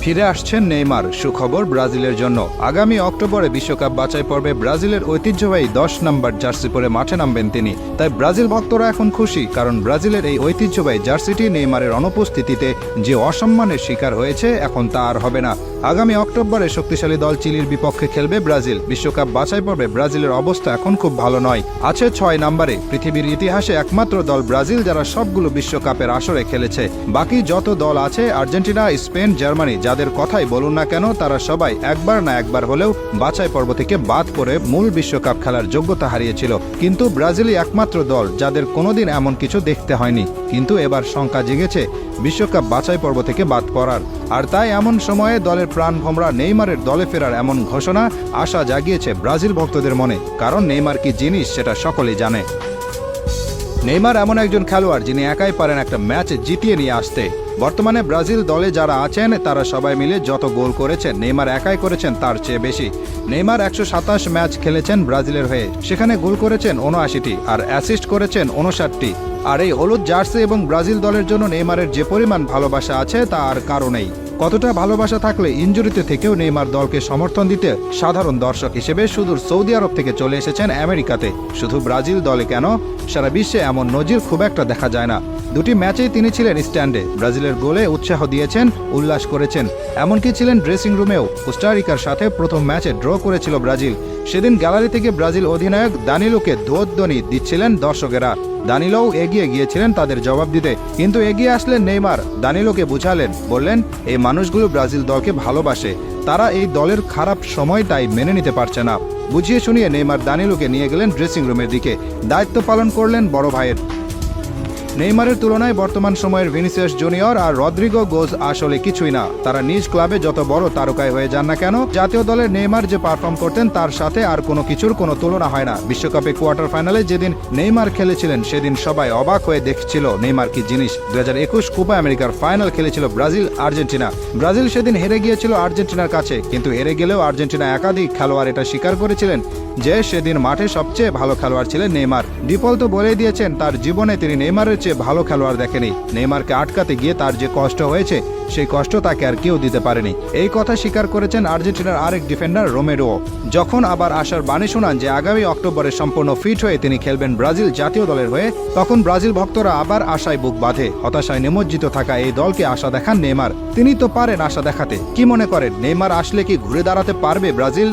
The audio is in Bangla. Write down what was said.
ফিরে আসছেন নেইমার। সুখবর ব্রাজিলের জন্য, আগামী অক্টোবরে বিশ্বকাপ বাছাই পর্বে ব্রাজিলের ঐতিহ্যবাহী 10 নম্বর জার্সি পরে মাঠে নামবেন তিনি। তাই ব্রাজিল ভক্তরা এখন খুশি, কারণ ব্রাজিলের এই ঐতিহ্যবাহী জার্সিটি নেইমারের অনুপস্থিতিতে যে অসম্মানের শিকার হয়েছে, এখন তা আর হবে না। আগামী অক্টোবরে শক্তিশালী দল চিলির বিপক্ষে খেলবে ব্রাজিল। বিশ্বকাপ বাছাই পর্বে ব্রাজিলের অবস্থা এখন খুব ভালো নয়, আছে 6 নম্বরে। পৃথিবীর ইতিহাসে একমাত্র দল ব্রাজিল যারা সবগুলো বিশ্বকাপের আসরে খেলেছে। বাকি যত দল আছে, আর্জেন্টিনা, স্পেন, জার্মানি, যাদের কথাই বলুন না কেন, তারা সবাই একবার না একবার হলেও বাছাই পর্ব থেকে বাদ পড়ে মূল বিশ্বকাপ খেলার যোগ্যতা হারিয়েছিল। কিন্তু ব্রাজিলই একমাত্র দল যাদের কোনোদিন এমন কিছু দেখতে হয়নি। কিন্তু এবার শঙ্কা জেগেছে বিশ্বকাপ বাছাই পর্ব থেকে বাদ পড়ার। আর তাই এমন সময়ে দলের প্রাণভোমরা নেইমারের দলে ফেরার এমন ঘোষণা আশা জাগিয়েছে ব্রাজিল ভক্তদের মনে, কারণ নেইমার কি জিনিস সেটা সকলেই জানে। নেইমার এমন একজন খেলোয়াড় যিনি একাই পারেন একটা ম্যাচ জিতিয়ে নিয়ে আসতে। বর্তমানে ব্রাজিল দলে যারা আছেন তারা সবাই মিলে যত গোল করেছেন, নেইমার একাই করেছেন তার চেয়ে বেশি। নেইমার 127 ম্যাচ খেলেছেন ব্রাজিলের হয়ে, সেখানে গোল করেছেন 79টি আর অ্যাসিস্ট করেছেন 59টি। আর এই হলুদ জার্সি এবং ব্রাজিল দলের জন্য নেইমারের যে পরিমাণ ভালোবাসা আছে তা আর কারো নেই। কতটা ভালোবাসা থাকলে ইনজুরিতে থেকেও নেইমার দলকে সমর্থন দিতে সাধারণ দর্শক হিসেবে সুদূর সৌদি আরব থেকে চলে এসেছেন আমেরিকাতে। শুধু ব্রাজিল দলে কেন, সারা বিশ্বে এমন নজির খুব একটা দেখা যায় না। 2টি ম্যাচেই তিনি ছিলেন স্ট্যান্ডে, ব্রাজিলের গোলে উৎসাহ দিয়েছেন, উল্লাস করেছেন, এমনকি ছিলেন ড্রেসিং রুমেও। কোস্টারিকার সাথে প্রথম ম্যাচে ড্র করেছিল ব্রাজিল। সেদিন গ্যালারি থেকে ব্রাজিল অধিনায়ক দানিলোকে ধ্বনি দিচ্ছিলেন দর্শকেরা। দানিলোও এগিয়ে গিয়েছিলেন তাদের জবাব দিতে, কিন্তু এগিয়ে আসলেন নেইমার, দানিলোকে বুঝালেন, বললেন এই মানুষগুলো ব্রাজিল দলকে ভালোবাসে, তারা এই দলের খারাপ সময়টাই মেনে নিতে পারছে না। বুঝিয়ে শুনিয়ে নেইমার দানিলোকে নিয়ে গেলেন ড্রেসিং রুমের দিকে, দায়িত্ব পালন করলেন বড় ভাইয়ের। নেইমারের তুলনায় বর্তমান সময়ের ভিনিসিয়াস জুনিয়র আর রদ্রিগো গোজ আসলে কিছুই না। তারা নিজ ক্লাবে যত বড় তারকায় হয়ে যান না কেন, জাতীয় দলের নেইমার যে পারফর্ম করতেন তার সাথে আর কোনো কিছুর কোনো তুলনা হয় না। বিশ্বকাপে কোয়ার্টার ফাইনালে যেদিন নেইমার খেলেছিলেন সেদিন সবাই অবাক হয়ে দেখছিল নেইমার কি জিনিস। 2021 কোপা আমেরিকার ফাইনাল খেলেছিল ব্রাজিল আর্জেন্টিনা। ব্রাজিল সেদিন হেরে গিয়েছিল আর্জেন্টিনার কাছে, কিন্তু হেরে গেলেও আর্জেন্টিনা একাধিক খেলোয়াড় এটা স্বীকার করেছিলেন যে সেদিন মাঠে সবচেয়ে ভালো খেলোয়াড় ছিলেন নেইমার। ডিপল তো বলেই দিয়েছেন তার জীবনে তিনি নেইমারের চেয়ে ভালো খেলোয়াড় দেখেনি। নেইমারকে আটকাতে গিয়ে তার যে কষ্ট হয়েছে সেই কষ্ট তাকে আর কেউ দিতে পারেনি, এই কথা স্বীকার করেছেন আর্জেন্টিনার আরেক ডিফেন্ডার রোমেরো। যখন আবার আশার বাণী শোনান যে আগামী অক্টোবরে সম্পূর্ণ ফিট হয়ে তিনি খেলবেন ব্রাজিল জাতীয় দলের হয়ে, তখন ব্রাজিল ভক্তরা আবার আশায় বুক বাঁধে। হতাশায় নিমজ্জিত থাকা এই দলকে আশা দেখান নেইমার। তিনি তো পারেন আশা দেখাতে। কি মনে করেন, নেইমার আসলে কি ঘুরে দাঁড়াতে পারবে ব্রাজিল?